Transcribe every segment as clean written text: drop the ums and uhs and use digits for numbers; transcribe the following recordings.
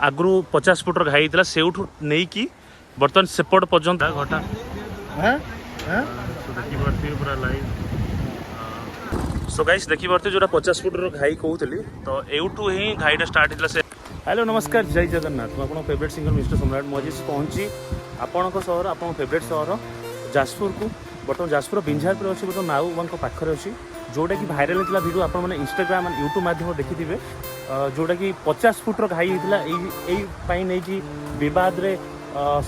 आगु 50 फुटर घाई था से नहीं कि बर्तमान सेपट पर्यंत घटा देखिए पूरा लाइव सो गाइस देखिए जो 50 फुटर घाई कहूली तो एवठू ही घाईटा स्टार्ट होता से। हेलो नमस्कार जय जगन्नाथ मैं आपन फेवरेट सिंगर मिस्टर सम्राट मुझे पहुँची आपण सहर आप फेवरेट सहर जाजपुर को बर्तमान जाजपुर बिंझारपुर अच्छी बर्तमान नाऊ पाखे अच्छी जोटा कि भाइराल होता वीडियो आप इंस्टाग्राम एंड यूट्यूब माध्यम देखिथे जोटा कि 50 फुटर घाई होता नहीं कि बद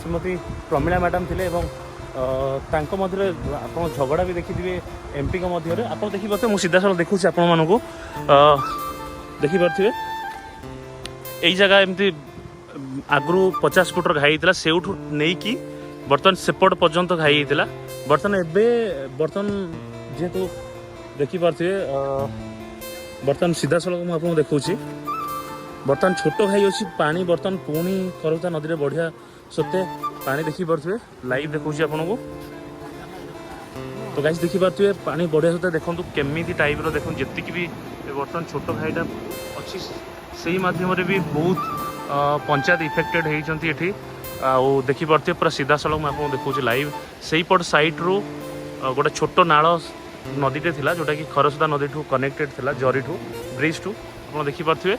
श्रीमती प्रमीला मैडम थे मध्य आप झगड़ा भी देखिथे एमपी मध्य आप देखिए मुझे सीधा साल देखुची आपण देखिपे यही जगह एमती आगु 50 फुटर घाई होता से नहीं कि बर्तमान सेपट पर्यंत घाई होता बर्तमान जेहेतु देखिपे बर्तमान सीधा सड़क मुझे देखुची बर्तमान छोट घाई अच्छी पानी बर्तमान पुणी खरबता नदी में बढ़िया सत्ते पानी देखिपे लाइव देखुची आपन को तो गाइस देखिपे पानी बढ़िया सत्ते देखो केमी टाइप देखो जी भी बर्तमान छोट घाईटा अच्छी से माध्यम भी बहुत पंचायत इफेक्टेड होती देखिपे पूरा सीधा सड़क मुझे देखुची लाइव से पट सैड्रु गोटे छोट नाल नदीटे थिला जोटा कि खरसुदा नदी ठू कनेक्टेड थिला जरी ठू ब्रिज ठू आप देखिपे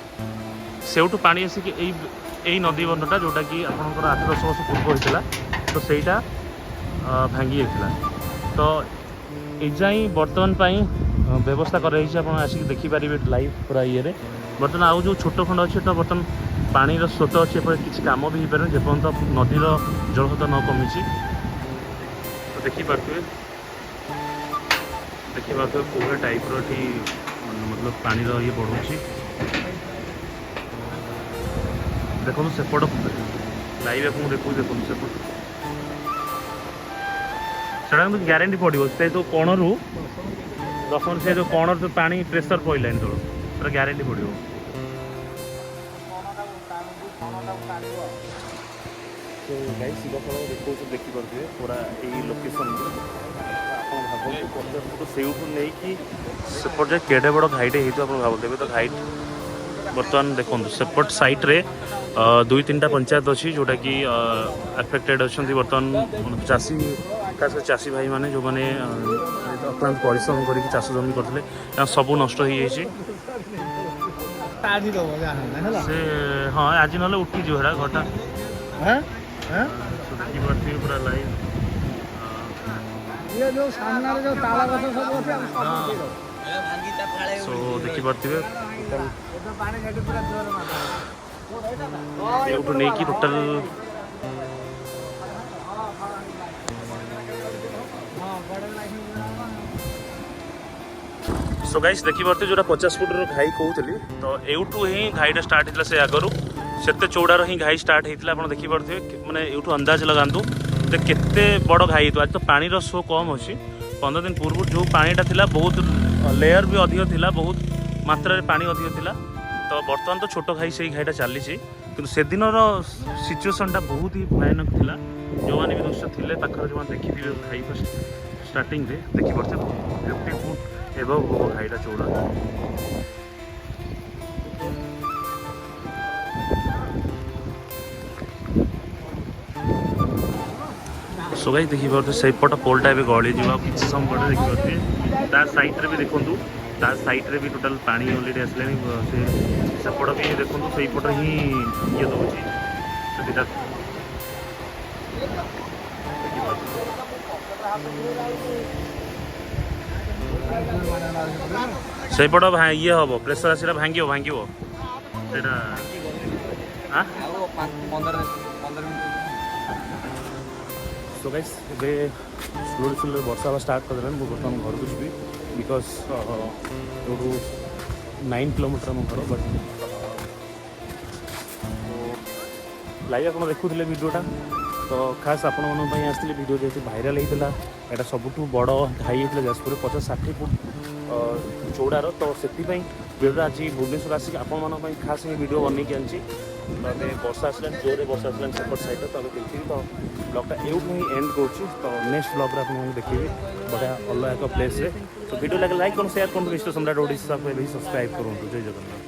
सेठू पानी आसिक यही नदी बंधटा जोटा कि आपंकर 8-10 वर्ष पूर्व होता तो सहीटा भांगी जाता तो एजाई बर्तमान व्यवस्था कर आसिक देखिपारे लाइव पूरा ये बर्तमान आउ जो छोट खंड अच्छे तो बर्तमान पानी स्रोत अच्छे किसी कम भी हो पारे जेपर्यंत नदीर जलस्रोत न कमी तो देखिपे कोहे टाइप री मतलब पानी ये बढ़ुची देखो सेपट लाइव आपको देखो सेपट से ग्यारंटी पड़ो से जो कणरू 10 मिनट से जो कण जो पानी प्रेसर पड़ानी तल ग्यारंटी पड़ो तो गाइस सीधा देखो देखिपे पूरा यही लोकेशन से नहीं कि सेपट जाए केड़े बड़ घाईटे हो भावते तो घाई बर्तमान देखो सेपट साइट्रे 2-3टा पंचायत अच्छी जोटा कि अफेक्टेड अच्छा बर्तमान चाषी खास चाषी भाई मैंने जो मैंने अत्यंत परिश्रम करके चाष जमी करते सब नष्ट हो हाँ आज ना उठीज घटा पूरा लाइव ये जो सामने जो ताला गछ सब আছে सो देखि परथिबे एउठु नै कि टोटल सो गाइस देखि परथे जोरा 50 फुट रो घाई कहउतली तो एउठु ही घाईटा स्टार्ट हितला से आगरु सेते चौड़ार ही घाई स्टार्ट हितला आपण देखि परथे माने एउठु अंदाज लगांतु केते बड़ घाई तो आज तो पानी शो कम अच्छी 15 दिन पूर्व जो पानीटा थिला बहुत लेयर भी अधिक थिला बहुत मात्रा पानी अधिक थिला तो बर्तमान तो छोट घाई से घाईटा चली कि से दिन सिचुएसनटा बहुत ही भयानक थिला जो मैंने भी दृश्य थे पाखर जो देखी घाई स्टार्टिंग रे देखी पड़ते 50 फुट एबव हो घाईटा चौड़ा सो गाइस देखिए से पट पोलटा भी गली जा किसी समय पटे देखिए तार साइड्रे भी देखूँ तार साइड्रे भी टोटाल पानी अलरेडी आसले सेपट भी देखूँ से पट ही ये दूसरी से पट ये हम प्रेसर आसला भांग सो गाइस ए स्लोली वर्षा हाँ स्टार्ट कर मुझे बर्तमान घर को जी बिकज 9 किलोमीटर आम घर बट लाइव आप देखुले वीडियोटा तो खास आपण आसती वीडियो जेहतु भाइराल होता यहाँ सबुठ बड़ घाई होता जाजपुर 50-60 फुट चौड़ार तो से वीडियो आज भुवनेश्वर आसिक आपण खास वीडियो बनई आनी तो वर्षा आसला जोरे वर्षा आसला सेपट साइड तो देखिए तो ब्लॉगटा एवं ही एंड करुच्छी तो नेक्स्ट ब्लॉग आपको देखिए बढ़िया अलग एक प्लेस तो वीडियो लगे लाइक करूँ शेयर करूँ मिस्टर सम्राट ओडिशा को सब्सक्राइब करूँ जय जगन्नाथ।